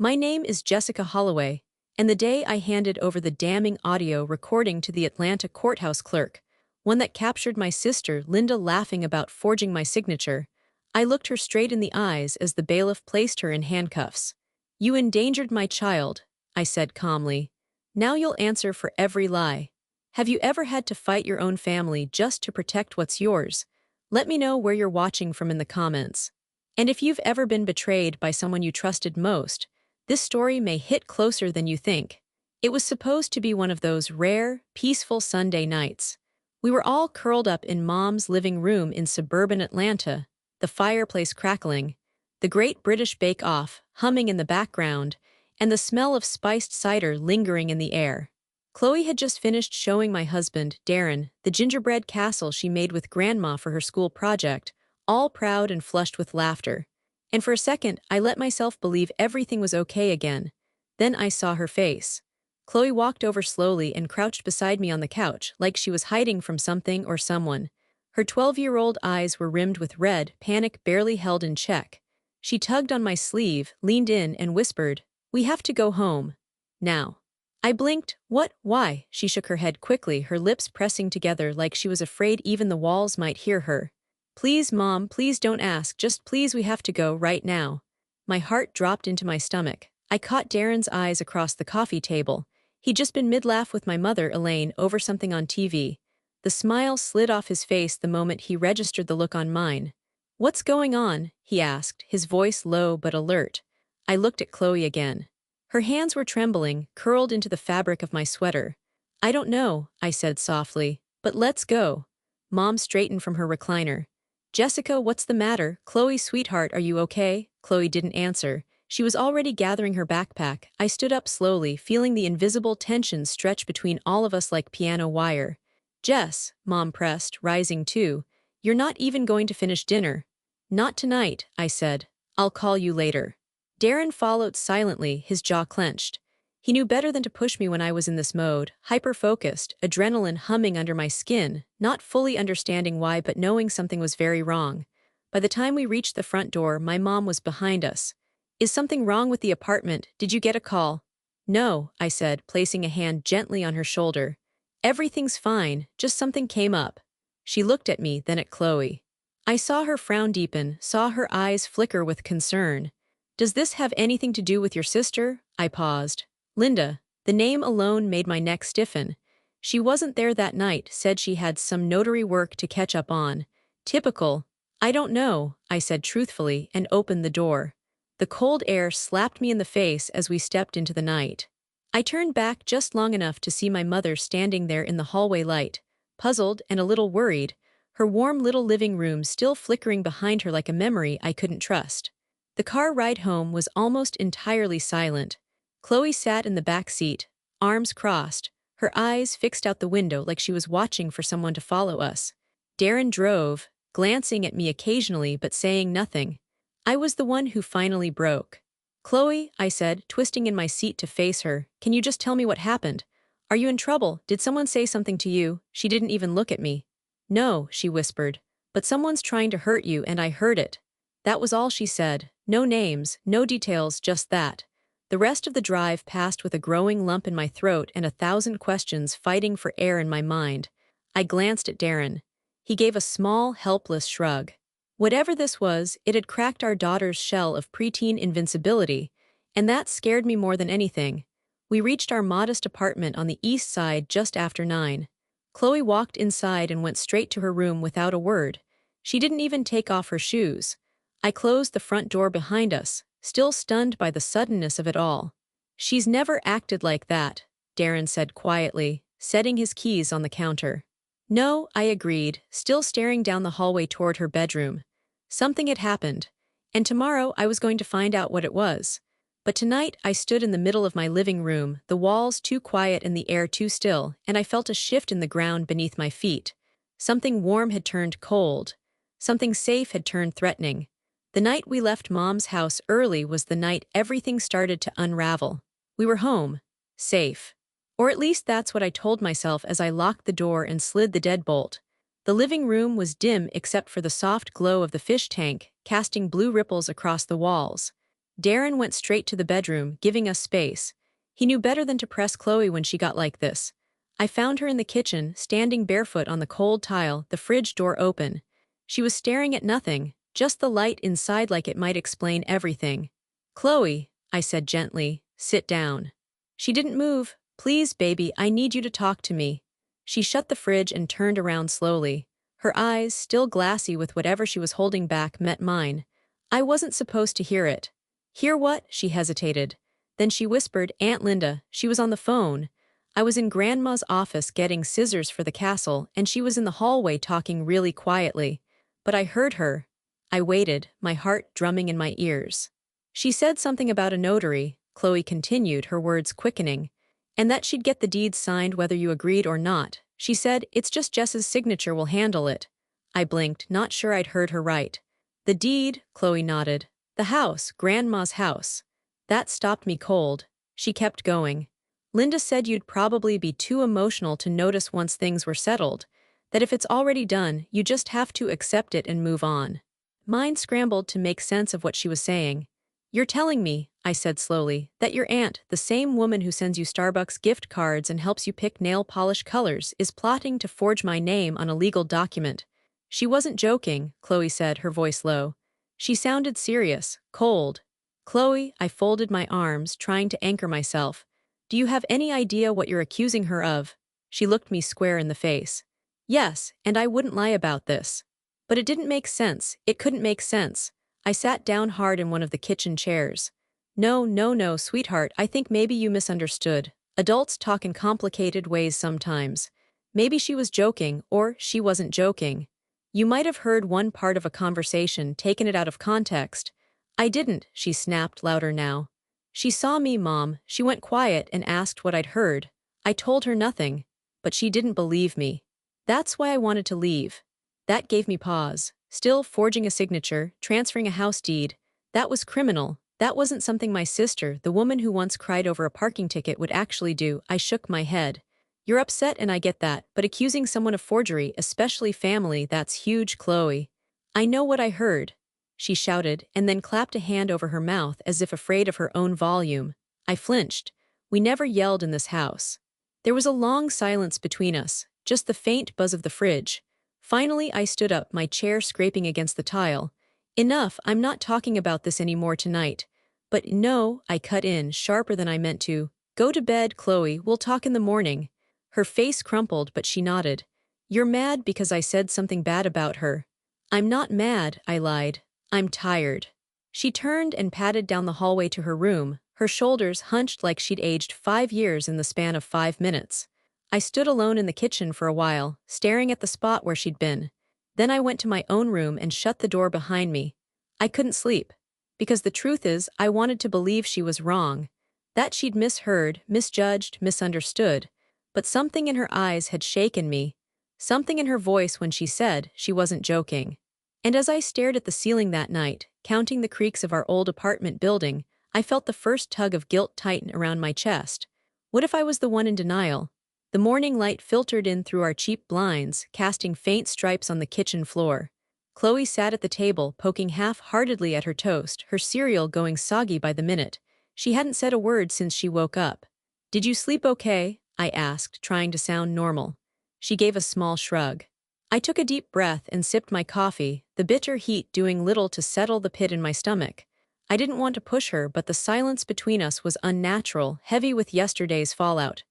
My name is Jessica Holloway, and the day I handed over the damning audio recording to the Atlanta courthouse clerk, one that captured my sister Linda laughing about forging my signature, I looked her straight in the eyes as the bailiff placed her in handcuffs. "You endangered my child," I said calmly. "Now you'll answer for every lie. Have you ever had to fight your own family just to protect what's yours? Let me know where you're watching from in the comments. And if you've ever been betrayed by someone you trusted most, this story may hit closer than you think." It was supposed to be one of those rare, peaceful Sunday nights. We were all curled up in Mom's living room in suburban Atlanta, the fireplace crackling, the Great British Bake Off humming in the background, and the smell of spiced cider lingering in the air. Chloe had just finished showing my husband, Darren, the gingerbread castle she made with Grandma for her school project, all proud and flushed with laughter. And for a second, I let myself believe everything was okay again. Then I saw her face. Chloe walked over slowly and crouched beside me on the couch, like she was hiding from something or someone. Her 12-year-old eyes were rimmed with red, panic barely held in check. She tugged on my sleeve, leaned in, and whispered, "We have to go home. Now." I blinked. "What? Why?" She shook her head quickly, her lips pressing together like she was afraid even the walls might hear her. "Please, Mom, please don't ask, just please, we have to go right now." My heart dropped into my stomach. I caught Darren's eyes across the coffee table. He'd just been mid-laugh with my mother, Elaine, over something on TV. The smile slid off his face the moment he registered the look on mine. "What's going on?" he asked, his voice low but alert. I looked at Chloe again. Her hands were trembling, curled into the fabric of my sweater. "I don't know," I said softly, "but let's go." Mom straightened from her recliner. "Jessica, what's the matter? Chloe, sweetheart, are you okay?" Chloe didn't answer. She was already gathering her backpack. I stood up slowly, feeling the invisible tension stretch between all of us like piano wire. "Jess," Mom pressed, rising too, "you're not even going to finish dinner." "Not tonight," I said. "I'll call you later." Darren followed silently, his jaw clenched. He knew better than to push me when I was in this mode, hyper-focused, adrenaline humming under my skin, not fully understanding why but knowing something was very wrong. By the time we reached the front door, my mom was behind us. "Is something wrong with the apartment? Did you get a call?" "No," I said, placing a hand gently on her shoulder. "Everything's fine, just something came up." She looked at me, then at Chloe. I saw her frown deepen, saw her eyes flicker with concern. "Does this have anything to do with your sister?" I paused. "Linda." The name alone made my neck stiffen. She wasn't there that night, said she had some notary work to catch up on. Typical. "I don't know," I said truthfully, and opened the door. The cold air slapped me in the face as we stepped into the night. I turned back just long enough to see my mother standing there in the hallway light, puzzled and a little worried, her warm little living room still flickering behind her like a memory I couldn't trust. The car ride home was almost entirely silent. Chloe sat in the back seat, arms crossed, her eyes fixed out the window like she was watching for someone to follow us. Darren drove, glancing at me occasionally but saying nothing. I was the one who finally broke. "Chloe," I said, twisting in my seat to face her, "can you just tell me what happened? Are you in trouble? Did someone say something to you?" She didn't even look at me. "No," she whispered, "but someone's trying to hurt you and I heard it." That was all she said. No names, no details, just that. The rest of the drive passed with a growing lump in my throat and 1,000 questions fighting for air in my mind. I glanced at Darren. He gave a small, helpless shrug. Whatever this was, it had cracked our daughter's shell of preteen invincibility, and that scared me more than anything. We reached our modest apartment on the east side just after 9. Chloe walked inside and went straight to her room without a word. She didn't even take off her shoes. I closed the front door behind us, still stunned by the suddenness of it all. "She's never acted like that," Darren said quietly, setting his keys on the counter. "No," I agreed, still staring down the hallway toward her bedroom. Something had happened, and tomorrow I was going to find out what it was. But tonight I stood in the middle of my living room, the walls too quiet and the air too still, and I felt a shift in the ground beneath my feet. Something warm had turned cold. Something safe had turned threatening. The night we left Mom's house early was the night everything started to unravel. We were home. Safe. Or at least that's what I told myself as I locked the door and slid the deadbolt. The living room was dim except for the soft glow of the fish tank, casting blue ripples across the walls. Darren went straight to the bedroom, giving us space. He knew better than to press Chloe when she got like this. I found her in the kitchen, standing barefoot on the cold tile, the fridge door open. She was staring at nothing, just the light inside like it might explain everything. "Chloe," I said gently, "sit down." She didn't move. "Please, baby, I need you to talk to me." She shut the fridge and turned around slowly. Her eyes, still glassy with whatever she was holding back, met mine. I wasn't supposed to hear it. "Hear what?" She hesitated. Then she whispered, "Aunt Linda." She was on the phone. I was in Grandma's office getting scissors for the castle, and she was in the hallway talking really quietly. But I heard her. I waited, my heart drumming in my ears. "She said something about a notary," Chloe continued, her words quickening, "and that she'd get the deeds signed whether you agreed or not. She said, it's just Jess's signature will handle it." I blinked, not sure I'd heard her right. "The deed," Chloe nodded. "The house, Grandma's house." That stopped me cold. She kept going. "Linda said you'd probably be too emotional to notice once things were settled, that if it's already done, you just have to accept it and move on." Mind scrambled to make sense of what she was saying. "You're telling me," I said slowly, "that your aunt, the same woman who sends you Starbucks gift cards and helps you pick nail polish colors, is plotting to forge my name on a legal document." She wasn't joking, Chloe said, her voice low. She sounded serious, cold. "Chloe," I folded my arms, trying to anchor myself. "Do you have any idea what you're accusing her of?" She looked me square in the face. "Yes, and I wouldn't lie about this." But it didn't make sense. It couldn't make sense. I sat down hard in one of the kitchen chairs. "No, no, no, sweetheart, I think maybe you misunderstood. Adults talk in complicated ways sometimes. Maybe she was joking, or she wasn't joking. You might have heard one part of a conversation, taken it out of context." "I didn't," she snapped, louder now. "She saw me, Mom. She went quiet and asked what I'd heard. I told her nothing. But she didn't believe me. That's why I wanted to leave." That gave me pause. Still forging a signature, transferring a house deed. That was criminal. That wasn't something my sister, the woman who once cried over a parking ticket, would actually do. I shook my head. "You're upset and I get that, but accusing someone of forgery, especially family, that's huge, Chloe." "I know what I heard," she shouted, and then clapped a hand over her mouth as if afraid of her own volume. I flinched. We never yelled in this house. There was a long silence between us, just the faint buzz of the fridge. Finally, I stood up, my chair scraping against the tile. "Enough, I'm not talking about this anymore tonight." "But no," I cut in, sharper than I meant to. "Go to bed, Chloe, we'll talk in the morning." Her face crumpled, but she nodded. "You're mad because I said something bad about her." "I'm not mad," I lied. "I'm tired." She turned and padded down the hallway to her room, her shoulders hunched like she'd aged 5 years in the span of 5 minutes. I stood alone in the kitchen for a while, staring at the spot where she'd been. Then I went to my own room and shut the door behind me. I couldn't sleep. Because the truth is, I wanted to believe she was wrong. That she'd misheard, misjudged, misunderstood. But something in her eyes had shaken me. Something in her voice when she said she wasn't joking. And as I stared at the ceiling that night, counting the creaks of our old apartment building, I felt the first tug of guilt tighten around my chest. What if I was the one in denial? The morning light filtered in through our cheap blinds, casting faint stripes on the kitchen floor. Chloe sat at the table, poking half-heartedly at her toast, her cereal going soggy by the minute. She hadn't said a word since she woke up. "Did you sleep okay?" I asked, trying to sound normal. She gave a small shrug. I took a deep breath and sipped my coffee, the bitter heat doing little to settle the pit in my stomach. I didn't want to push her, but the silence between us was unnatural, heavy with yesterday's fallout.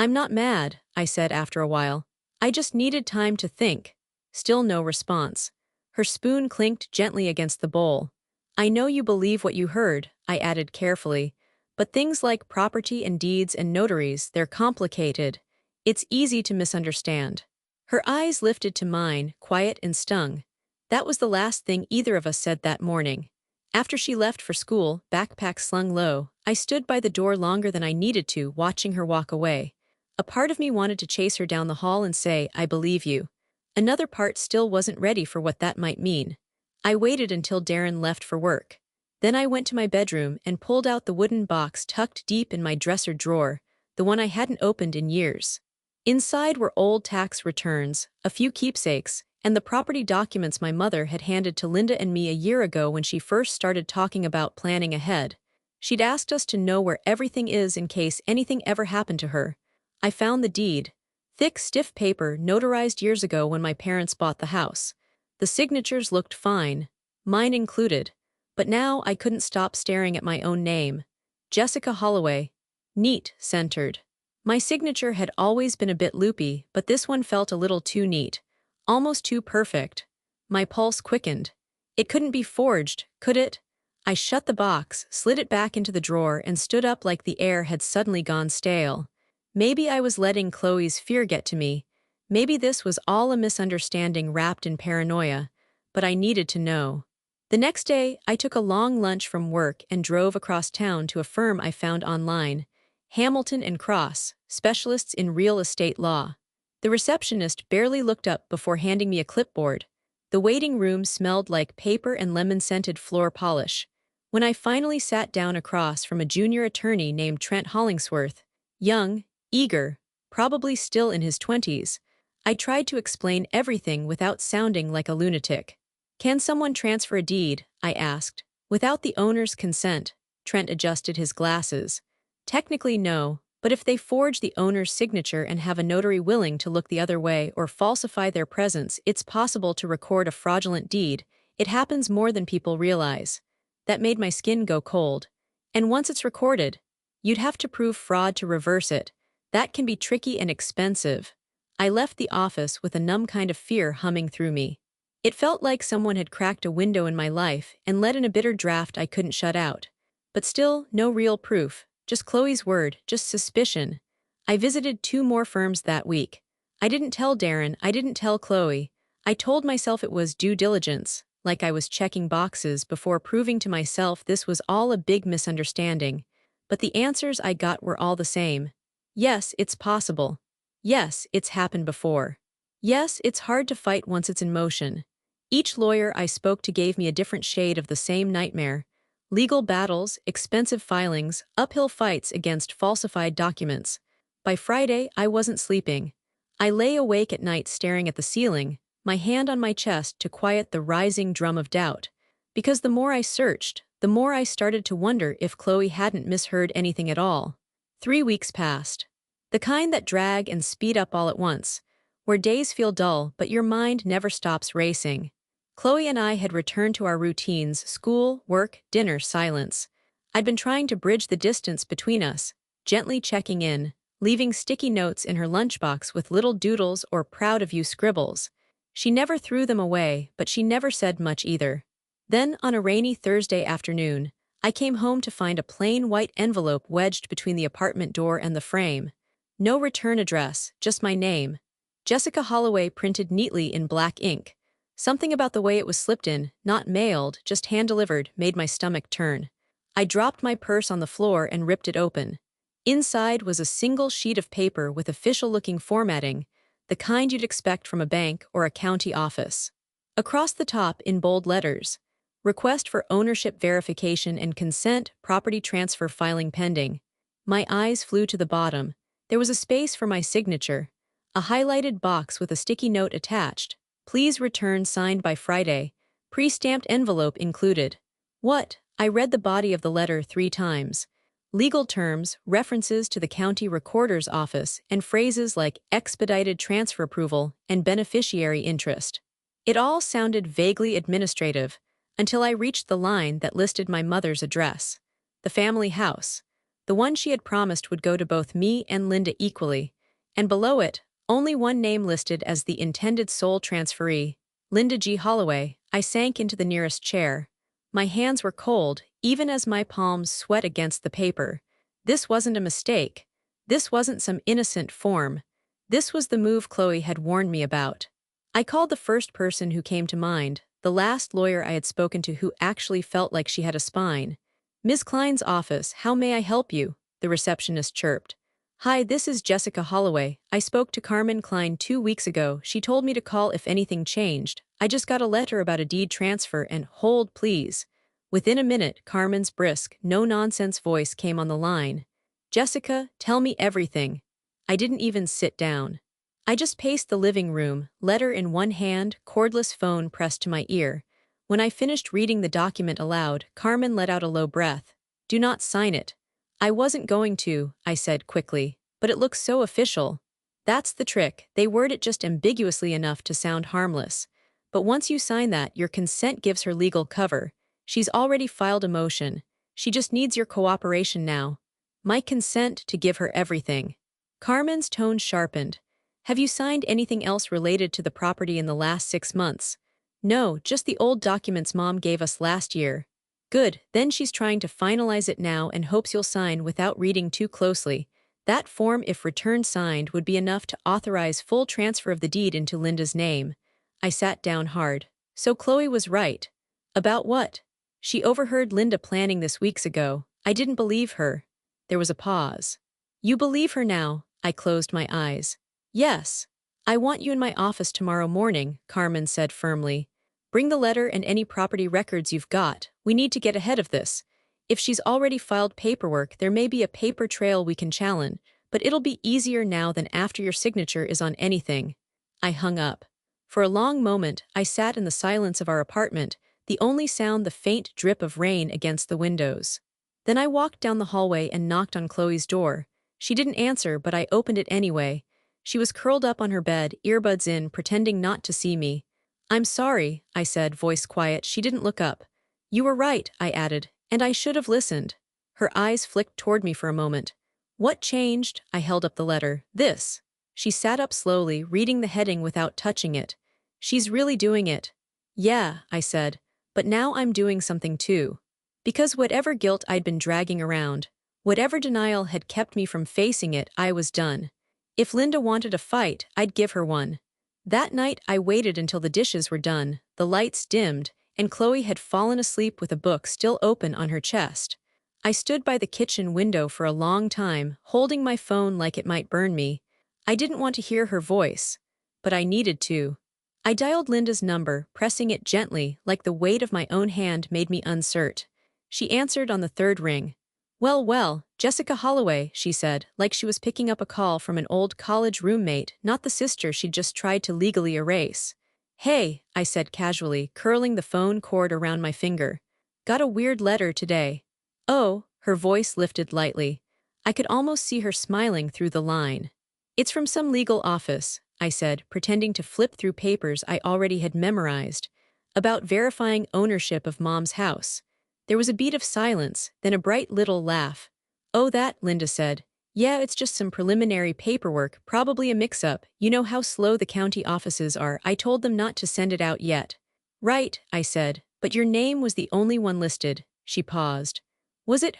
"I'm not mad," I said after a while. "I just needed time to think." Still no response. Her spoon clinked gently against the bowl. "I know you believe what you heard," I added carefully. "But things like property and deeds and notaries, they're complicated. It's easy to misunderstand." Her eyes lifted to mine, quiet and stung. That was the last thing either of us said that morning. After she left for school, backpack slung low, I stood by the door longer than I needed to, watching her walk away. A part of me wanted to chase her down the hall and say, "I believe you." Another part still wasn't ready for what that might mean. I waited until Darren left for work. Then I went to my bedroom and pulled out the wooden box tucked deep in my dresser drawer, the one I hadn't opened in years. Inside were old tax returns, a few keepsakes, and the property documents my mother had handed to Linda and me a year ago when she first started talking about planning ahead. She'd asked us to know where everything is in case anything ever happened to her. I found the deed. Thick, stiff paper notarized years ago when my parents bought the house. The signatures looked fine, mine included, but now I couldn't stop staring at my own name. Jessica Holloway. Neat, centered. My signature had always been a bit loopy, but this one felt a little too neat. Almost too perfect. My pulse quickened. It couldn't be forged, could it? I shut the box, slid it back into the drawer, and stood up like the air had suddenly gone stale. Maybe I was letting Chloe's fear get to me. Maybe this was all a misunderstanding wrapped in paranoia, but I needed to know. The next day, I took a long lunch from work and drove across town to a firm I found online, Hamilton and Cross, specialists in real estate law. The receptionist barely looked up before handing me a clipboard. The waiting room smelled like paper and lemon-scented floor polish. When I finally sat down across from a junior attorney named Trent Hollingsworth, young, eager, probably still in his 20s, I tried to explain everything without sounding like a lunatic. "Can someone transfer a deed?" I asked. "Without the owner's consent?" Trent adjusted his glasses. "Technically no, but if they forge the owner's signature and have a notary willing to look the other way or falsify their presence, it's possible to record a fraudulent deed. It happens more than people realize." That made my skin go cold. "And once it's recorded, you'd have to prove fraud to reverse it. That can be tricky and expensive." I left the office with a numb kind of fear humming through me. It felt like someone had cracked a window in my life and let in a bitter draft I couldn't shut out. But still, no real proof, just Chloe's word, just suspicion. I visited 2 more firms that week. I didn't tell Darren, I didn't tell Chloe. I told myself it was due diligence, like I was checking boxes before proving to myself this was all a big misunderstanding. But the answers I got were all the same. Yes, it's possible. Yes, it's happened before. Yes, it's hard to fight once it's in motion. Each lawyer I spoke to gave me a different shade of the same nightmare. Legal battles, expensive filings, uphill fights against falsified documents. By Friday, I wasn't sleeping. I lay awake at night staring at the ceiling, my hand on my chest to quiet the rising drum of doubt. Because the more I searched, the more I started to wonder if Chloe hadn't misheard anything at all. 3 weeks passed. The kind that drag and speed up all at once, where days feel dull but your mind never stops racing. Chloe and I had returned to our routines: school, work, dinner, silence. I'd been trying to bridge the distance between us, gently checking in, leaving sticky notes in her lunchbox with little doodles or proud of you scribbles. She never threw them away, but she never said much either. Then, on a rainy Thursday afternoon, I came home to find a plain white envelope wedged between the apartment door and the frame. No return address, just my name. Jessica Holloway printed neatly in black ink. Something about the way it was slipped in, not mailed, just hand-delivered, made my stomach turn. I dropped my purse on the floor and ripped it open. Inside was a single sheet of paper with official-looking formatting, the kind you'd expect from a bank or a county office. Across the top, in bold letters, "Request for ownership verification and consent, property transfer filing pending." My eyes flew to the bottom. There was a space for my signature, a highlighted box with a sticky note attached. "Please return signed by Friday. Pre-stamped envelope included." What? I read the body of the letter 3 times. Legal terms, references to the county recorder's office, and phrases like expedited transfer approval and beneficiary interest. It all sounded vaguely administrative, until I reached the line that listed my mother's address. The family house. The one she had promised would go to both me and Linda equally. And below it, only one name listed as the intended sole transferee, Linda G. Holloway. I sank into the nearest chair. My hands were cold, even as my palms sweat against the paper. This wasn't a mistake. This wasn't some innocent form. This was the move Chloe had warned me about. I called the first person who came to mind, the last lawyer I had spoken to who actually felt like she had a spine. "Ms. Klein's office, how may I help you?" the receptionist chirped. "Hi, this is Jessica Holloway. I spoke to Carmen Klein 2 weeks ago. She told me to call if anything changed. I just got a letter about a deed transfer and hold, please." Within a minute, Carmen's brisk, no-nonsense voice came on the line. "Jessica, tell me everything." I didn't even sit down. I just paced the living room, letter in one hand, cordless phone pressed to my ear. When I finished reading the document aloud, Carmen let out a low breath. Do not sign it. I wasn't going to, I said quickly, but it looks so official. That's the trick, they word it just ambiguously enough to sound harmless. But once you sign that, your consent gives her legal cover. She's already filed a motion. She just needs your cooperation now. My consent to give her everything. Carmen's tone sharpened. Have you signed anything else related to the property in the last 6 months? No, just the old documents Mom gave us last year. Good, then she's trying to finalize it now and hopes you'll sign without reading too closely. That form, if returned signed, would be enough to authorize full transfer of the deed into Linda's name. I sat down hard. So Chloe was right. About what? She overheard Linda planning this weeks ago. I didn't believe her. There was a pause. You believe her now? I closed my eyes. Yes. I want you in my office tomorrow morning, Carmen said firmly. Bring the letter and any property records you've got. We need to get ahead of this. If she's already filed paperwork, there may be a paper trail we can challenge, but it'll be easier now than after your signature is on anything. I hung up. For a long moment, I sat in the silence of our apartment, the only sound the faint drip of rain against the windows. Then I walked down the hallway and knocked on Chloe's door. She didn't answer, but I opened it anyway. She was curled up on her bed, earbuds in, pretending not to see me. I'm sorry, I said, voice quiet. She didn't look up. You were right, I added, and I should have listened. Her eyes flicked toward me for a moment. What changed? I held up the letter. This. She sat up slowly, reading the heading without touching it. She's really doing it. Yeah, I said, but now I'm doing something too. Because whatever guilt I'd been dragging around, whatever denial had kept me from facing it, I was done. If Linda wanted a fight, I'd give her one. That night, I waited until the dishes were done, the lights dimmed, and Chloe had fallen asleep with a book still open on her chest. I stood by the kitchen window for a long time, holding my phone like it might burn me. I didn't want to hear her voice, but I needed to. I dialed Linda's number, pressing it gently, like the weight of my own hand made me uncertain. She answered on the third ring. Well, Jessica Holloway, she said, like she was picking up a call from an old college roommate, not the sister she'd just tried to legally erase. Hey, I said casually, curling the phone cord around my finger. Got a weird letter today. Oh, her voice lifted lightly. I could almost see her smiling through the line. It's from some legal office, I said, pretending to flip through papers I already had memorized, about verifying ownership of Mom's house. There was a beat of silence, then a bright little laugh. Oh, that, Linda said. Yeah, it's just some preliminary paperwork, probably a mix-up. You know how slow the county offices are. I told them not to send it out yet. Right, I said, but your name was the only one listed. She paused. Was it?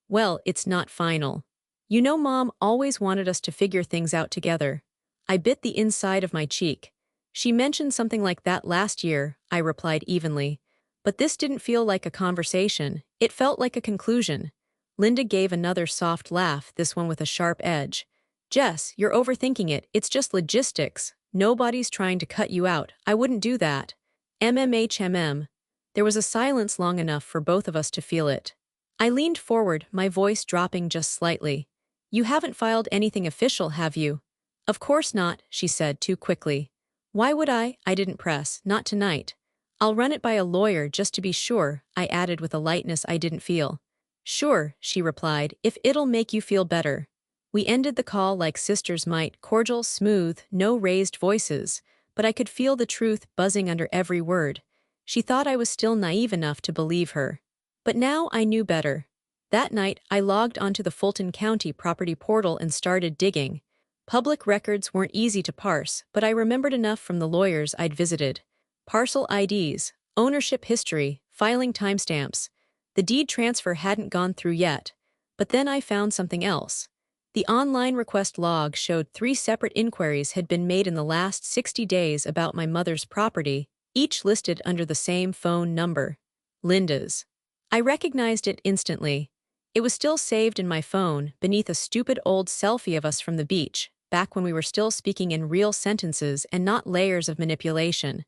Well, it's not final. You know Mom always wanted us to figure things out together. I bit the inside of my cheek. She mentioned something like that last year, I replied evenly. But this didn't feel like a conversation, it felt like a conclusion. Linda gave another soft laugh, this one with a sharp edge. Jess, you're overthinking it, it's just logistics. Nobody's trying to cut you out, I wouldn't do that. MMHMM. There was a silence long enough for both of us to feel it. I leaned forward, my voice dropping just slightly. You haven't filed anything official, have you? Of course not, she said too quickly. Why would I? I didn't press, not tonight. I'll run it by a lawyer just to be sure, I added with a lightness I didn't feel. Sure, she replied, if it'll make you feel better. We ended the call like sisters might, cordial, smooth, no raised voices, but I could feel the truth buzzing under every word. She thought I was still naive enough to believe her. But now I knew better. That night, I logged onto the Fulton County property portal and started digging. Public records weren't easy to parse, but I remembered enough from the lawyers I'd visited. Parcel IDs, ownership history, filing timestamps. The deed transfer hadn't gone through yet, but then I found something else. The online request log showed 3 separate inquiries had been made in the last 60 days about my mother's property, each listed under the same phone number. Linda's. I recognized it instantly. It was still saved in my phone, beneath a stupid old selfie of us from the beach, back when we were still speaking in real sentences and not layers of manipulation.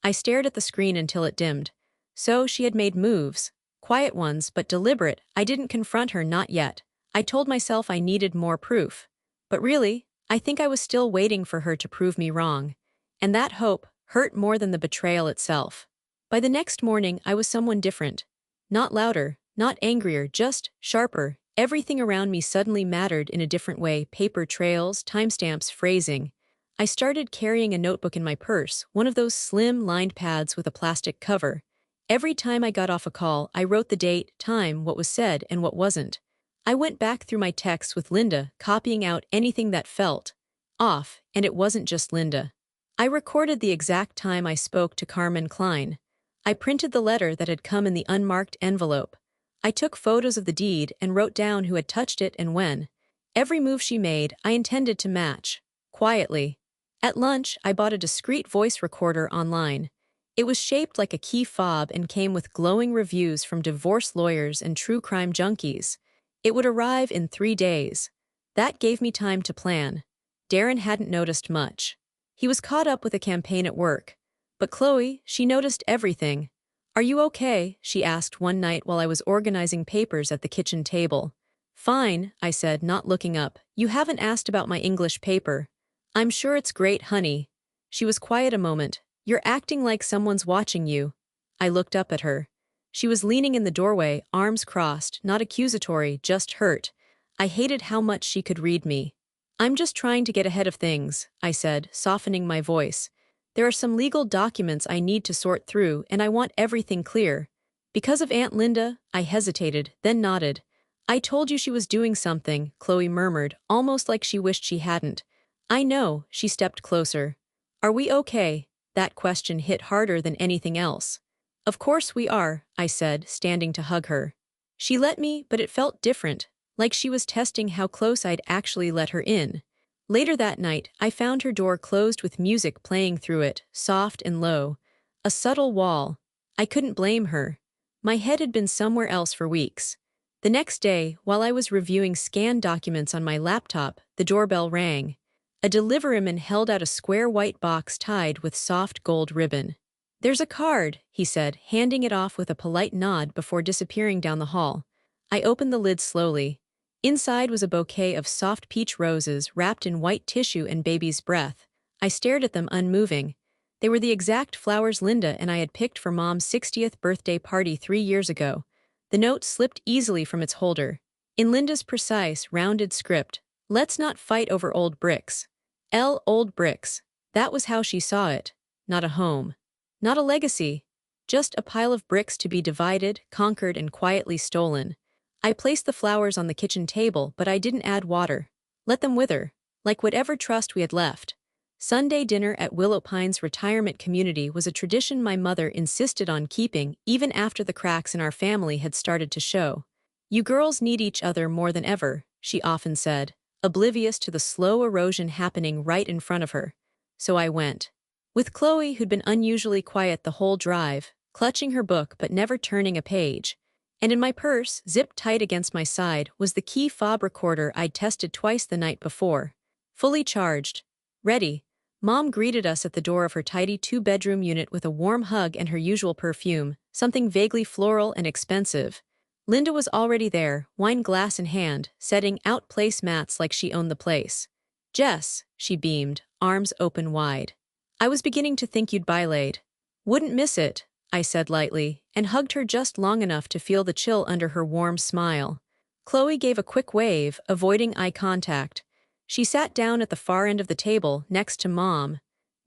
I stared at the screen until it dimmed. So she had made moves. Quiet ones, but deliberate. I didn't confront her, not yet. I told myself I needed more proof. But really, I think I was still waiting for her to prove me wrong. And that hope hurt more than the betrayal itself. By the next morning, I was someone different. Not louder, not angrier, just sharper. Everything around me suddenly mattered in a different way: paper trails, timestamps, phrasing. I started carrying a notebook in my purse, one of those slim, lined pads with a plastic cover. Every time I got off a call, I wrote the date, time, what was said, and what wasn't. I went back through my texts with Linda, copying out anything that felt off, and it wasn't just Linda. I recorded the exact time I spoke to Carmen Klein. I printed the letter that had come in the unmarked envelope. I took photos of the deed and wrote down who had touched it and when. Every move she made, I intended to match. Quietly. At lunch, I bought a discreet voice recorder online. It was shaped like a key fob and came with glowing reviews from divorce lawyers and true crime junkies. It would arrive in 3 days. That gave me time to plan. Darren hadn't noticed much. He was caught up with a campaign at work. But Chloe, she noticed everything. "Are you okay?" she asked one night while I was organizing papers at the kitchen table. "Fine," I said, not looking up. "You haven't asked about my English paper." "I'm sure it's great, honey." She was quiet a moment. "You're acting like someone's watching you." I looked up at her. She was leaning in the doorway, arms crossed, not accusatory, just hurt. I hated how much she could read me. "I'm just trying to get ahead of things," I said, softening my voice. "There are some legal documents I need to sort through, and I want everything clear." "Because of Aunt Linda?" I hesitated, then nodded. "I told you she was doing something," Chloe murmured, almost like she wished she hadn't. "I know," she stepped closer. "Are we okay?" That question hit harder than anything else. "Of course we are," I said, standing to hug her. She let me, but it felt different, like she was testing how close I'd actually let her in. Later that night, I found her door closed with music playing through it, soft and low. A subtle wall. I couldn't blame her. My head had been somewhere else for weeks. The next day, while I was reviewing scanned documents on my laptop, the doorbell rang. A deliveryman held out a square white box tied with soft gold ribbon. "There's a card," he said, handing it off with a polite nod before disappearing down the hall. I opened the lid slowly. Inside was a bouquet of soft peach roses wrapped in white tissue and baby's breath. I stared at them unmoving. They were the exact flowers Linda and I had picked for Mom's 60th birthday party 3 years ago. The note slipped easily from its holder. In Linda's precise, rounded script, "Let's not fight over old bricks." Old bricks. That was how she saw it. Not a home. Not a legacy. Just a pile of bricks to be divided, conquered, and quietly stolen. I placed the flowers on the kitchen table, but I didn't add water. Let them wither, like whatever trust we had left. Sunday dinner at Willow Pines Retirement Community was a tradition my mother insisted on keeping even after the cracks in our family had started to show. "You girls need each other more than ever," she often said, oblivious to the slow erosion happening right in front of her. So I went. With Chloe, who'd been unusually quiet the whole drive, clutching her book but never turning a page. And in my purse, zipped tight against my side, was the key fob recorder I'd tested twice the night before. Fully charged. Ready. Mom greeted us at the door of her tidy 2-bedroom unit with a warm hug and her usual perfume, something vaguely floral and expensive. Linda was already there, wine glass in hand, setting out placemats like she owned the place. "Jess," she beamed, arms open wide. "I was beginning to think you'd bylate." "Wouldn't miss it," I said lightly, and hugged her just long enough to feel the chill under her warm smile. Chloe gave a quick wave, avoiding eye contact. She sat down at the far end of the table, next to Mom.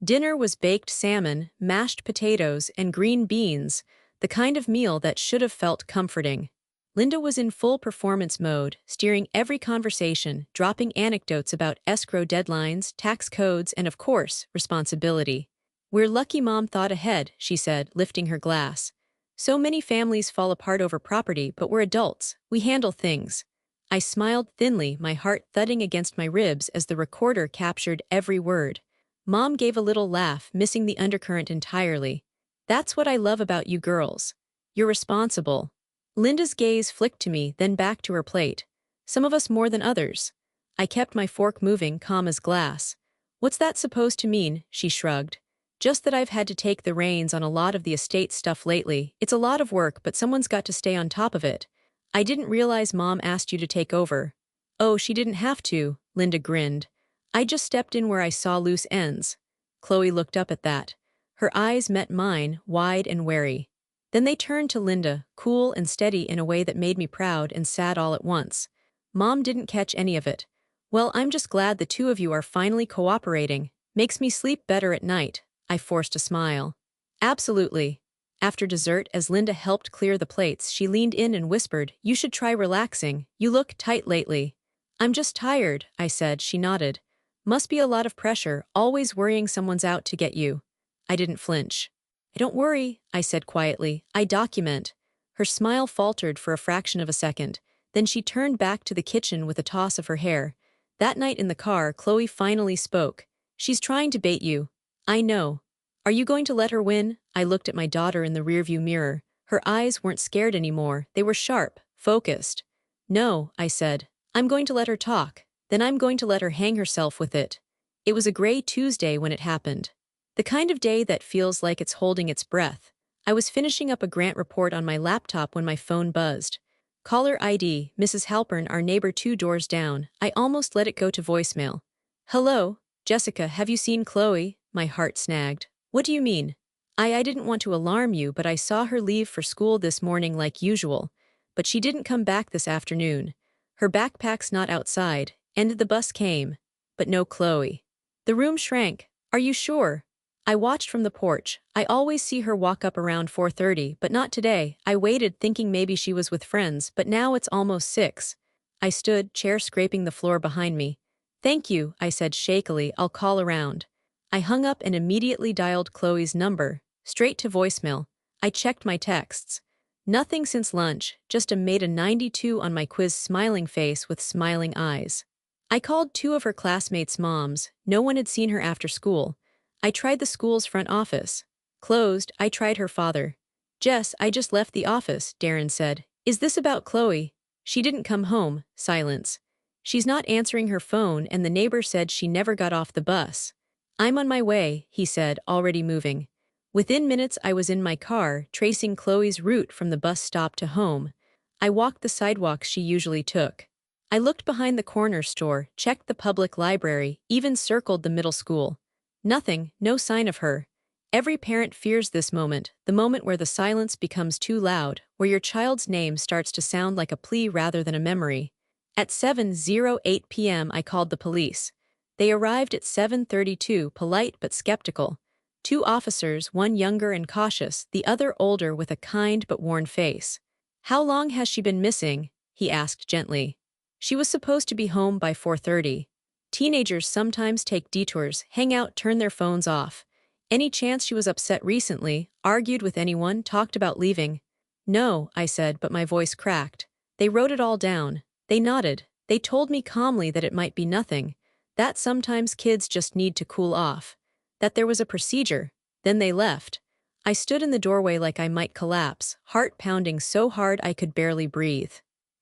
Dinner was baked salmon, mashed potatoes, and green beans, the kind of meal that should have felt comforting. Linda was in full performance mode, steering every conversation, dropping anecdotes about escrow deadlines, tax codes, and of course, responsibility. "We're lucky Mom thought ahead," she said, lifting her glass. "So many families fall apart over property, but we're adults. We handle things." I smiled thinly, my heart thudding against my ribs as the recorder captured every word. Mom gave a little laugh, missing the undercurrent entirely. "That's what I love about you girls. You're responsible." Linda's gaze flicked to me, then back to her plate. "Some of us more than others." I kept my fork moving, calm as glass. "What's that supposed to mean?" she shrugged. "Just that I've had to take the reins on a lot of the estate stuff lately. It's a lot of work, but someone's got to stay on top of it." "I didn't realize Mom asked you to take over." "Oh, she didn't have to," Linda grinned. I just stepped in where I saw loose ends. Chloe looked up at that. Her eyes met mine, wide and wary. Then they turned to Linda, cool and steady in a way that made me proud and sad all at once. Mom didn't catch any of it. Well, I'm just glad the two of you are finally cooperating. Makes me sleep better at night. I forced a smile. Absolutely. After dessert, as Linda helped clear the plates, she leaned in and whispered, "You should try relaxing. You look tight lately." "I'm just tired," I said. She nodded. "Must be a lot of pressure, always worrying someone's out to get you." I didn't flinch. "Don't worry," I said quietly. "I document." Her smile faltered for a fraction of a second. Then she turned back to the kitchen with a toss of her hair. That night in the car, Chloe finally spoke. "She's trying to bait you." "I know." "Are you going to let her win?" I looked at my daughter in the rearview mirror. Her eyes weren't scared anymore. They were sharp, focused. "No," I said. "I'm going to let her talk. Then I'm going to let her hang herself with it." It was a gray Tuesday when it happened. The kind of day that feels like it's holding its breath. I was finishing up a grant report on my laptop when my phone buzzed. "Caller ID, Mrs. Halpern, our neighbor 2 doors down." I almost let it go to voicemail. "Hello, Jessica, have you seen Chloe?" My heart snagged. "What do you mean?" I didn't want to alarm you, but I saw her leave for school this morning like usual. But she didn't come back this afternoon. Her backpack's not outside, and the bus came. But no Chloe. The room shrank. "Are you sure?" I watched from the porch. I always see her walk up around 4:30, but not today. I waited thinking maybe she was with friends, but now it's almost 6. I stood, chair scraping the floor behind me. "Thank you," I said shakily. "I'll call around." I hung up and immediately dialed Chloe's number, straight to voicemail. I checked my texts. Nothing since lunch, just made a 92 on my quiz smiling face with smiling eyes. I called 2 of her classmates' moms. No one had seen her after school. I tried the school's front office. Closed. I tried her father. "Jess, I just left the office," Darren said. "Is this about Chloe?" "She didn't come home." Silence. "She's not answering her phone, and the neighbor said she never got off the bus." "I'm on my way," he said, already moving. Within minutes I was in my car, tracing Chloe's route from the bus stop to home. I walked the sidewalks she usually took. I looked behind the corner store, checked the public library, even circled the middle school. Nothing, no sign of her. Every parent fears this moment, the moment where the silence becomes too loud, where your child's name starts to sound like a plea rather than a memory. At 7:08 p.m. I called the police. They arrived at 7:32, polite but skeptical. 2 officers, one younger and cautious, the other older with a kind but worn face. "How long has she been missing?" he asked gently. "She was supposed to be home by 4:30. Teenagers sometimes take detours, hang out, turn their phones off. Any chance she was upset recently, argued with anyone, talked about leaving?" "No," I said, but my voice cracked. They wrote it all down. They nodded. They told me calmly that it might be nothing, that sometimes kids just need to cool off, that there was a procedure. Then they left. I stood in the doorway like I might collapse, heart pounding so hard I could barely breathe.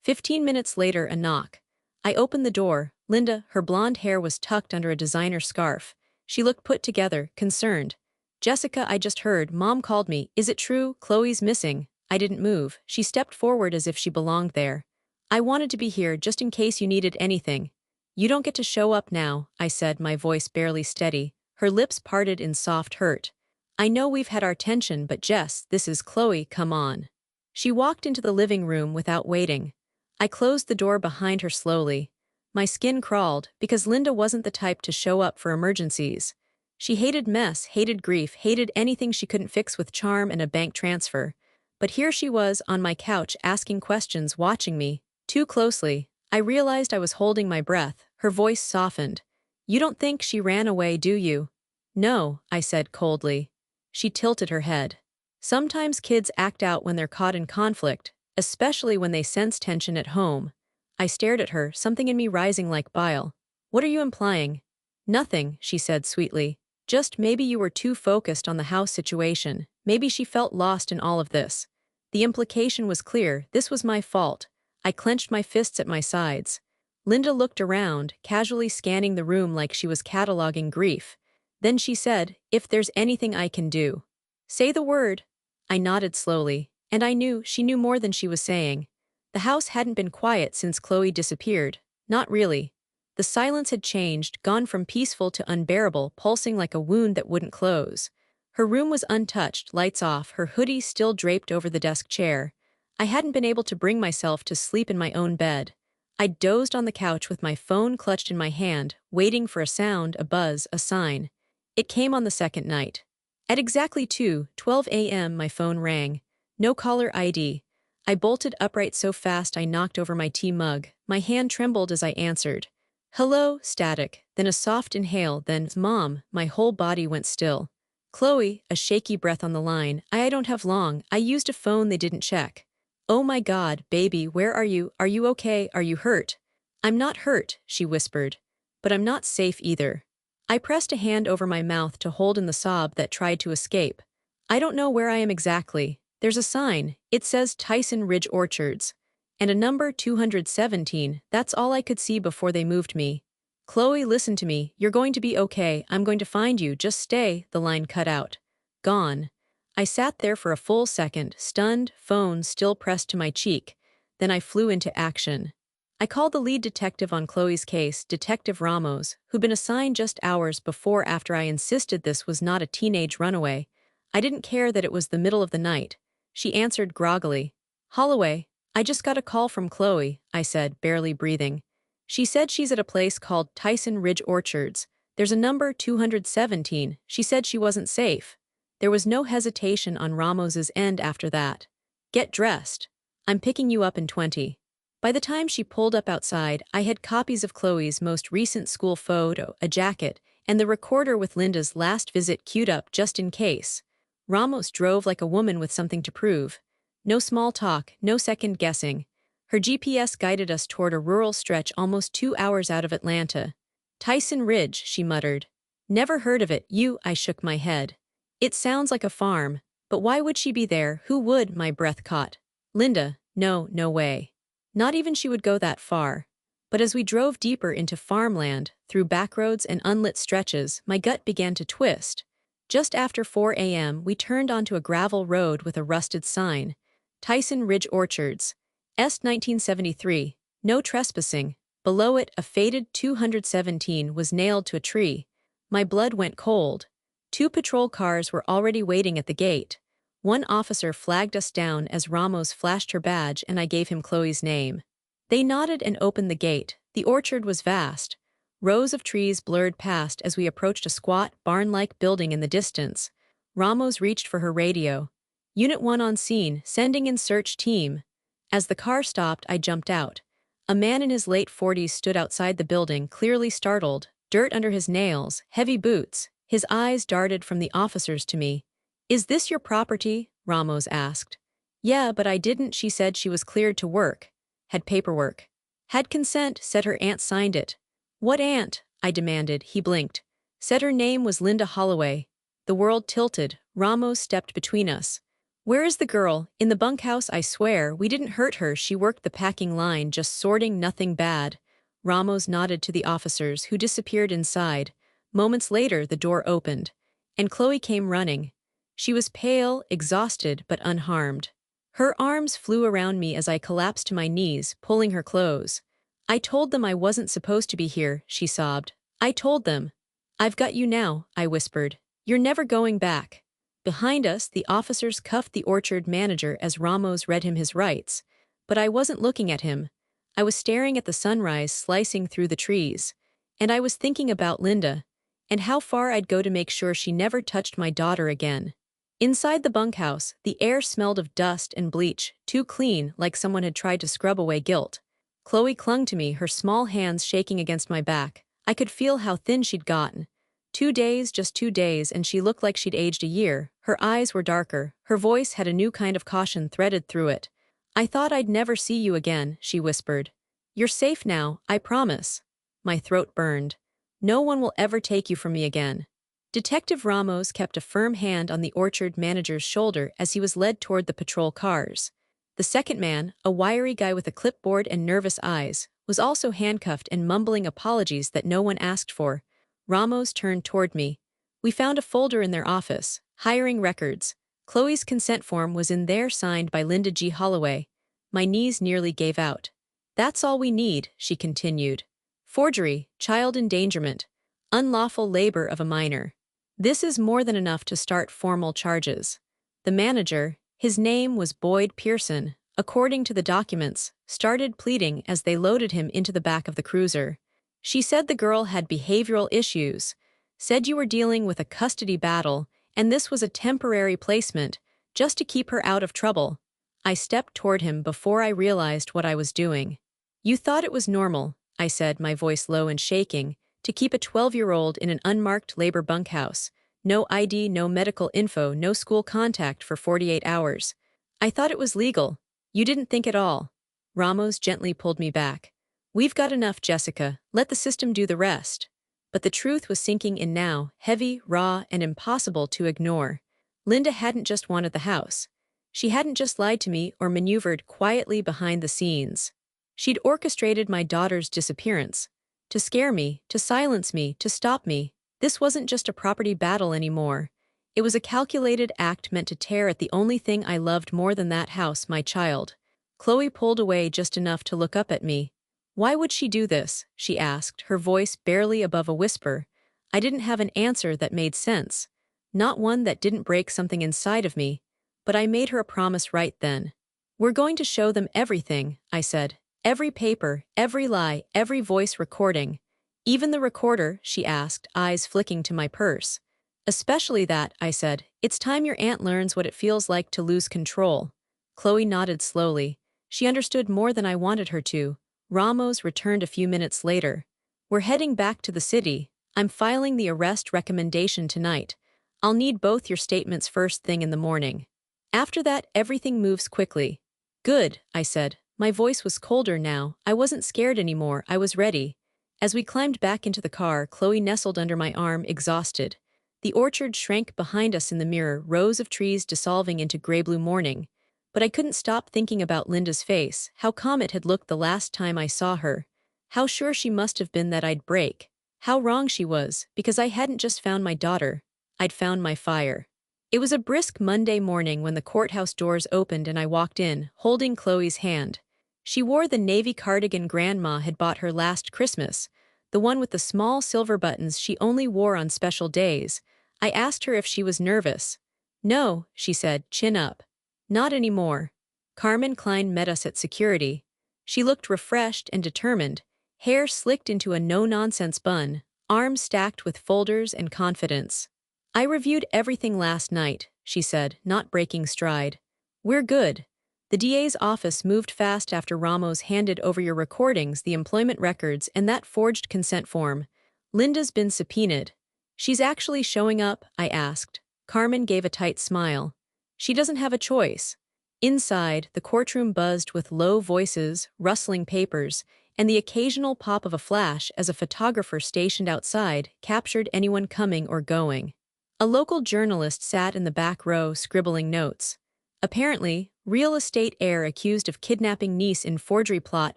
15 minutes later, a knock. I opened the door. Linda, her blonde hair was tucked under a designer scarf. She looked put together, concerned. "Jessica, I just heard. Mom called me. Is it true? Chloe's missing." I didn't move. She stepped forward as if she belonged there. "I wanted to be here just in case you needed anything." "You don't get to show up now," I said, my voice barely steady. Her lips parted in soft hurt. "I know we've had our tension, but Jess, this is Chloe, come on." She walked into the living room without waiting. I closed the door behind her slowly. My skin crawled, because Linda wasn't the type to show up for emergencies. She hated mess, hated grief, hated anything she couldn't fix with charm and a bank transfer. But here she was, on my couch, asking questions, watching me, too closely. I realized I was holding my breath. Her voice softened. "You don't think she ran away, do you?" "No," I said coldly. She tilted her head. "Sometimes kids act out when they're caught in conflict, especially when they sense tension at home." I stared at her, something in me rising like bile. "What are you implying?" "Nothing," she said sweetly. "Just maybe you were too focused on the house situation. Maybe she felt lost in all of this." The implication was clear. This was my fault. I clenched my fists at my sides. Linda looked around, casually scanning the room like she was cataloging grief. Then she said, "If there's anything I can do, say the word." I nodded slowly, and I knew she knew more than she was saying. The house hadn't been quiet since Chloe disappeared. Not really. The silence had changed, gone from peaceful to unbearable, pulsing like a wound that wouldn't close. Her room was untouched, lights off, her hoodie still draped over the desk chair. I hadn't been able to bring myself to sleep in my own bed. I dozed on the couch with my phone clutched in my hand, waiting for a sound, a buzz, a sign. It came on the second night. At exactly 2:12 a.m. my phone rang. No caller ID. I bolted upright so fast I knocked over my tea mug. My hand trembled as I answered. Hello, static, then a soft inhale, then, Mom, my whole body went still. Chloe, a shaky breath on the line. I don't have long. I used a phone they didn't check. Oh my God, baby, where are you? Are you okay? Are you hurt? I'm not hurt, she whispered. But I'm not safe either. I pressed a hand over my mouth to hold in the sob that tried to escape. I don't know where I am exactly. There's a sign. It says Tyson Ridge Orchards. And a number 217, that's all I could see before they moved me. Chloe, listen to me. You're going to be okay. I'm going to find you. Just stay, the line cut out. Gone. I sat there for a full second, stunned, phone still pressed to my cheek. Then I flew into action. I called the lead detective on Chloe's case, Detective Ramos, who'd been assigned just hours before after I insisted this was not a teenage runaway. I didn't care that it was the middle of the night. She answered groggily. Holloway, I just got a call from Chloe, I said, barely breathing. She said she's at a place called Tyson Ridge Orchards. There's a number 217. She said she wasn't safe. There was no hesitation on Ramos's end after that. Get dressed. I'm picking you up in 20. By the time she pulled up outside, I had copies of Chloe's most recent school photo, a jacket, and the recorder with Linda's last visit queued up just in case. Ramos drove like a woman with something to prove. No small talk, no second guessing. Her GPS guided us toward a rural stretch almost 2 hours out of Atlanta. Tyson Ridge, she muttered. Never heard of it, I shook my head. It sounds like a farm, but why would she be there? Who would? My breath caught. Linda, no way. Not even she would go that far. But as we drove deeper into farmland, through backroads and unlit stretches, my gut began to twist. Just after 4 a.m., we turned onto a gravel road with a rusted sign. Tyson Ridge Orchards. S. 1973. No trespassing. Below it, a faded 217 was nailed to a tree. My blood went cold. 2 patrol cars were already waiting at the gate. One officer flagged us down as Ramos flashed her badge and I gave him Chloe's name. They nodded and opened the gate. The orchard was vast. Rows of trees blurred past as we approached a squat, barn-like building in the distance. Ramos reached for her radio. Unit 1 on scene, sending in search team. As the car stopped, I jumped out. A man in his late 40s stood outside the building, clearly startled, dirt under his nails, heavy boots. His eyes darted from the officers to me. Is this your property? Ramos asked. Yeah, but I didn't. She said she was cleared to work. Had paperwork. Had consent, said her aunt signed it. What aunt? I demanded. He blinked. Said her name was Linda Holloway. The world tilted. Ramos stepped between us. Where is the girl? In the bunkhouse, I swear. We didn't hurt her. She worked the packing line, just sorting, nothing bad. Ramos nodded to the officers, who disappeared inside. Moments later, the door opened. And Chloe came running. She was pale, exhausted, but unharmed. Her arms flew around me as I collapsed to my knees, pulling her close. I told them I wasn't supposed to be here, she sobbed. I told them. I've got you now, I whispered. You're never going back. Behind us, the officers cuffed the orchard manager as Ramos read him his rights. But I wasn't looking at him. I was staring at the sunrise slicing through the trees. And I was thinking about Linda, and how far I'd go to make sure she never touched my daughter again. Inside the bunkhouse, the air smelled of dust and bleach, too clean, like someone had tried to scrub away guilt. Chloe clung to me, her small hands shaking against my back. I could feel how thin she'd gotten. 2 days, just 2 days, and she looked like she'd aged a year. Her eyes were darker. Her voice had a new kind of caution threaded through it. I thought I'd never see you again, she whispered. You're safe now, I promise. My throat burned. No one will ever take you from me again. Detective Ramos kept a firm hand on the orchard manager's shoulder as he was led toward the patrol cars. The second man, a wiry guy with a clipboard and nervous eyes, was also handcuffed and mumbling apologies that no one asked for. Ramos turned toward me. We found a folder in their office, hiring records. Chloe's consent form was in there, signed by Linda G. Holloway. My knees nearly gave out. That's all we need, she continued. forgery, child endangerment, unlawful labor of a minor. This is more than enough to start formal charges. The manager, his name was Boyd Pearson, according to the documents, started pleading as they loaded him into the back of the cruiser. She said the girl had behavioral issues, said you were dealing with a custody battle, and this was a temporary placement, just to keep her out of trouble. I stepped toward him before I realized what I was doing. You thought it was normal, I said, my voice low and shaking, to keep a 12-year-old in an unmarked labor bunkhouse. No ID, no medical info, no school contact for 48 hours. I thought it was legal. You didn't think at all. Ramos gently pulled me back. We've got enough, Jessica. Let the system do the rest. But the truth was sinking in now, heavy, raw, and impossible to ignore. Linda hadn't just wanted the house. She hadn't just lied to me or maneuvered quietly behind the scenes. She'd orchestrated my daughter's disappearance. To scare me, to silence me, to stop me. This wasn't just a property battle anymore. It was a calculated act meant to tear at the only thing I loved more than that house, my child. Chloe pulled away just enough to look up at me. Why would she do this? She asked, her voice barely above a whisper. I didn't have an answer that made sense. Not one that didn't break something inside of me. But I made her a promise right then. We're going to show them everything, I said. Every paper, every lie, every voice recording. Even the recorder, she asked, eyes flicking to my purse. Especially that, I said. It's time your aunt learns what it feels like to lose control. Chloe nodded slowly. She understood more than I wanted her to. Ramos returned a few minutes later. We're heading back to the city. I'm filing the arrest recommendation tonight. I'll need both your statements first thing in the morning. After that, everything moves quickly. Good, I said. My voice was colder now. I wasn't scared anymore. I was ready. As we climbed back into the car, Chloe nestled under my arm, exhausted. The orchard shrank behind us in the mirror, rows of trees dissolving into gray-blue morning. But I couldn't stop thinking about Linda's face, how calm it had looked the last time I saw her. How sure she must have been that I'd break. How wrong she was, because I hadn't just found my daughter. I'd found my fire. It was a brisk Monday morning when the courthouse doors opened and I walked in, holding Chloe's hand. She wore the navy cardigan Grandma had bought her last Christmas, the one with the small silver buttons she only wore on special days. I asked her if she was nervous. No, she said, chin up. Not anymore. Carmen Klein met us at security. She looked refreshed and determined, hair slicked into a no-nonsense bun, arms stacked with folders and confidence. I reviewed everything last night, she said, not breaking stride. We're good. The DA's office moved fast after Ramos handed over your recordings, the employment records, and that forged consent form. Linda's been subpoenaed. She's actually showing up, I asked. Carmen gave a tight smile. She doesn't have a choice. Inside, the courtroom buzzed with low voices, rustling papers, and the occasional pop of a flash as a photographer stationed outside captured anyone coming or going. A local journalist sat in the back row scribbling notes. Apparently, real estate heir accused of kidnapping niece in forgery plot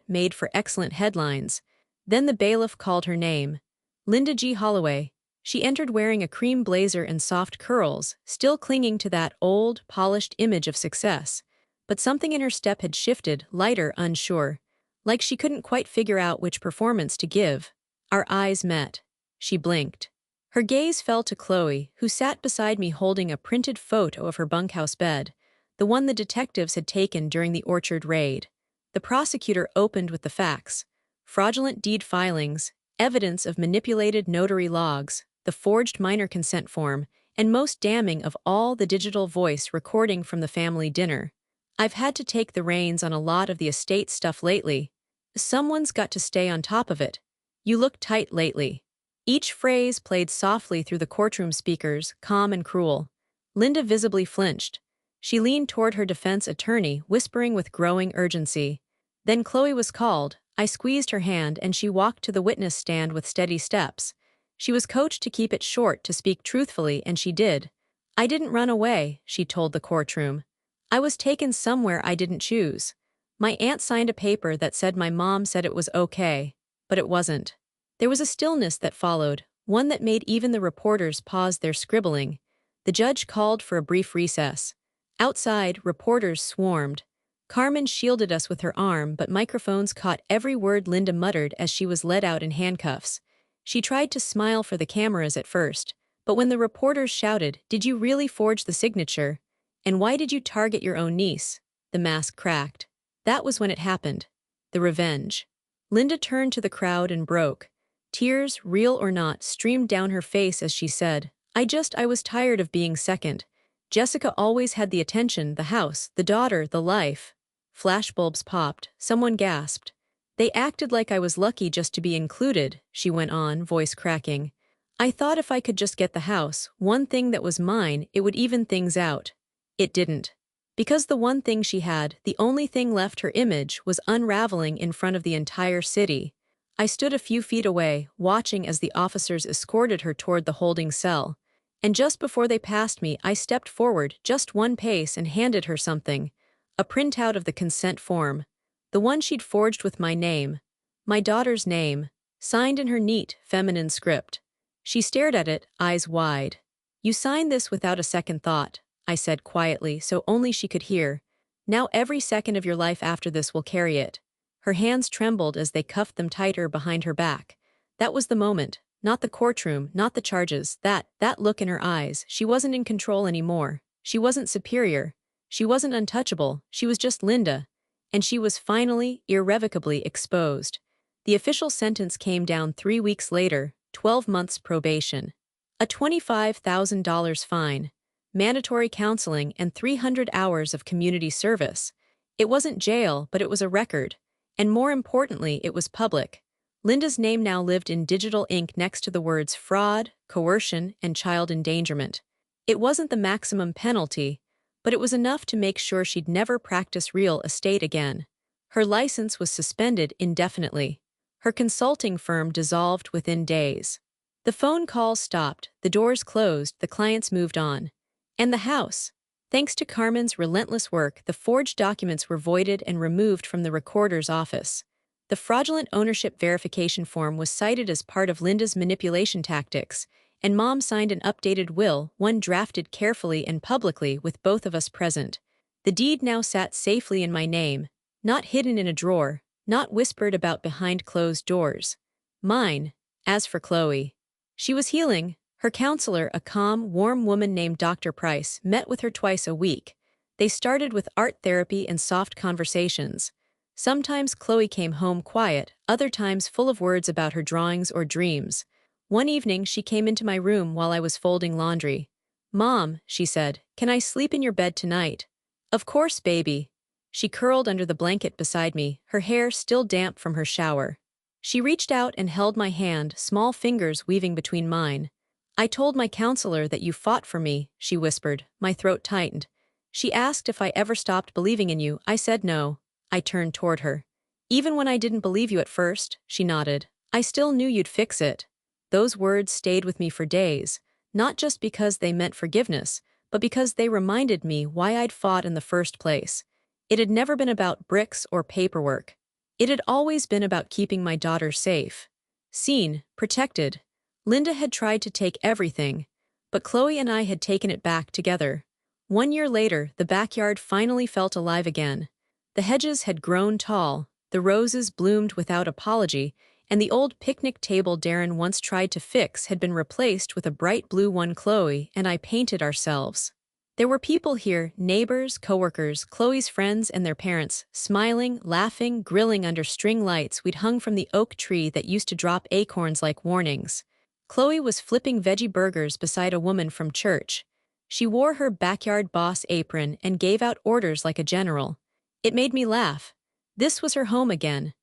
made for excellent headlines. Then the bailiff called her name. Linda G. Holloway. She entered wearing a cream blazer and soft curls, still clinging to that old, polished image of success. But something in her step had shifted, lighter, unsure. Like she couldn't quite figure out which performance to give. Our eyes met. She blinked. Her gaze fell to Chloe, who sat beside me holding a printed photo of her bunkhouse bed, the one the detectives had taken during the orchard raid. The prosecutor opened with the facts. Fraudulent deed filings, evidence of manipulated notary logs, the forged minor consent form, and most damning of all, the digital voice recording from the family dinner. I've had to take the reins on a lot of the estate stuff lately. Someone's got to stay on top of it. You look tight lately. Each phrase played softly through the courtroom speakers, calm and cruel. Linda visibly flinched. She leaned toward her defense attorney, whispering with growing urgency. Then Chloe was called. I squeezed her hand and she walked to the witness stand with steady steps. She was coached to keep it short, to speak truthfully, and she did. I didn't run away, she told the courtroom. I was taken somewhere I didn't choose. My aunt signed a paper that said my mom said it was okay, but it wasn't. There was a stillness that followed, one that made even the reporters pause their scribbling. The judge called for a brief recess. Outside, reporters swarmed. Carmen shielded us with her arm, but microphones caught every word Linda muttered as she was led out in handcuffs. She tried to smile for the cameras at first, but when the reporters shouted, "Did you really forge the signature? And why did you target your own niece?" the mask cracked. That was when it happened. The revenge. Linda turned to the crowd and broke. Tears, real or not, streamed down her face as she said, I was tired of being second. Jessica always had the attention, the house, the daughter, the life." Flashbulbs popped. Someone gasped. "They acted like I was lucky just to be included," she went on, voice cracking. "I thought if I could just get the house, one thing that was mine, it would even things out. It didn't. Because the one thing she had, the only thing left, her image, was unraveling in front of the entire city." I stood a few feet away, watching as the officers escorted her toward the holding cell. And just before they passed me, I stepped forward, just one pace, and handed her something. A printout of the consent form. The one she'd forged with my name. My daughter's name. Signed in her neat, feminine script. She stared at it, eyes wide. "You signed this without a second thought," I said quietly so only she could hear. "Now every second of your life after this will carry it." Her hands trembled as they cuffed them tighter behind her back. That was the moment. Not the courtroom, not the charges, that look in her eyes. She wasn't in control anymore. She wasn't superior. She wasn't untouchable. She was just Linda. And she was finally, irrevocably exposed. The official sentence came down 3 weeks later, 12 months probation. A $25,000 fine. Mandatory counseling and 300 hours of community service. It wasn't jail, but it was a record. And more importantly, it was public. Linda's name now lived in digital ink next to the words fraud, coercion, and child endangerment. It wasn't the maximum penalty, but it was enough to make sure she'd never practice real estate again. Her license was suspended indefinitely. Her consulting firm dissolved within days. The phone calls stopped, the doors closed, the clients moved on. And the house. Thanks to Carmen's relentless work, the forged documents were voided and removed from the recorder's office. The fraudulent ownership verification form was cited as part of Linda's manipulation tactics, and Mom signed an updated will, one drafted carefully and publicly with both of us present. The deed now sat safely in my name, not hidden in a drawer, not whispered about behind closed doors. Mine. As for Chloe, she was healing. Her counselor, a calm, warm woman named Dr. Price, met with her twice a week. They started with art therapy and soft conversations. Sometimes Chloe came home quiet, other times full of words about her drawings or dreams. One evening she came into my room while I was folding laundry. "Mom," she said, "can I sleep in your bed tonight?" "Of course, baby." She curled under the blanket beside me, her hair still damp from her shower. She reached out and held my hand, small fingers weaving between mine. "I told my counselor that you fought for me," she whispered. My throat tightened. "She asked if I ever stopped believing in you. I said no." I turned toward her. "Even when I didn't believe you at first," she nodded. "I still knew you'd fix it." Those words stayed with me for days, not just because they meant forgiveness, but because they reminded me why I'd fought in the first place. It had never been about bricks or paperwork. It had always been about keeping my daughter safe. Seen, protected. Linda had tried to take everything, but Chloe and I had taken it back together. 1 year later, the backyard finally felt alive again. The hedges had grown tall, the roses bloomed without apology, and the old picnic table Darren once tried to fix had been replaced with a bright blue one Chloe and I painted ourselves. There were people here, neighbors, coworkers, Chloe's friends and their parents, smiling, laughing, grilling under string lights we'd hung from the oak tree that used to drop acorns like warnings. Chloe was flipping veggie burgers beside a woman from church. She wore her backyard boss apron and gave out orders like a general. It made me laugh. This was her home again.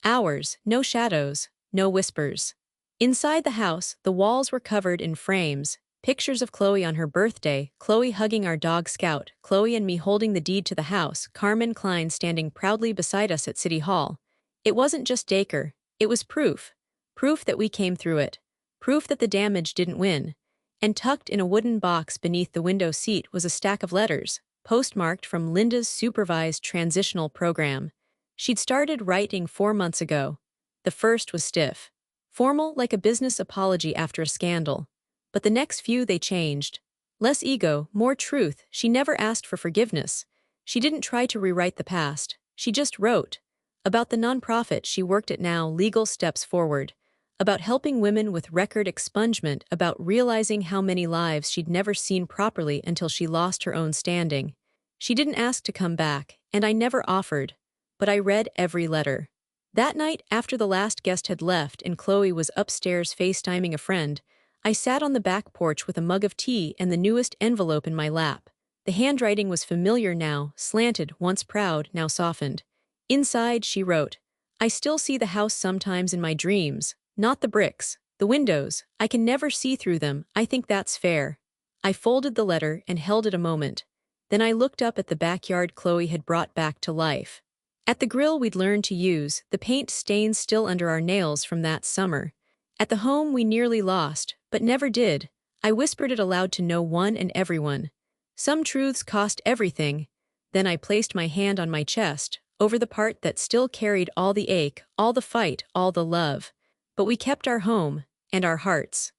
Ours, no shadows, no whispers. Inside the house, the walls were covered in frames, pictures of Chloe on her birthday, Chloe hugging our dog Scout, Chloe and me holding the deed to the house, Carmen Klein standing proudly beside us at City Hall. It wasn't just Dacre, it was proof. Proof that we came through it. Proof that the damage didn't win. And tucked in a wooden box beneath the window seat was a stack of letters, postmarked from Linda's supervised transitional program. She'd started writing 4 months ago. The first was stiff. Formal like a business apology after a scandal. But the next few they changed. Less ego, more truth. She never asked for forgiveness. She didn't try to rewrite the past, she just wrote. About the nonprofit she worked at now, Legal Steps Forward. About helping women with record expungement, about realizing how many lives she'd never seen properly until she lost her own standing. She didn't ask to come back, and I never offered. But I read every letter. That night, after the last guest had left and Chloe was upstairs FaceTiming a friend, I sat on the back porch with a mug of tea and the newest envelope in my lap. The handwriting was familiar now, slanted, once proud, now softened. Inside, she wrote, "I still see the house sometimes in my dreams, not the bricks, the windows. I can never see through them. I think that's fair." I folded the letter and held it a moment. Then I looked up at the backyard Chloe had brought back to life. At the grill we'd learned to use, the paint stains still under our nails from that summer. At the home we nearly lost, but never did. I whispered it aloud to no one and everyone. Some truths cost everything. Then I placed my hand on my chest, over the part that still carried all the ache, all the fight, all the love. But we kept our home, and our hearts.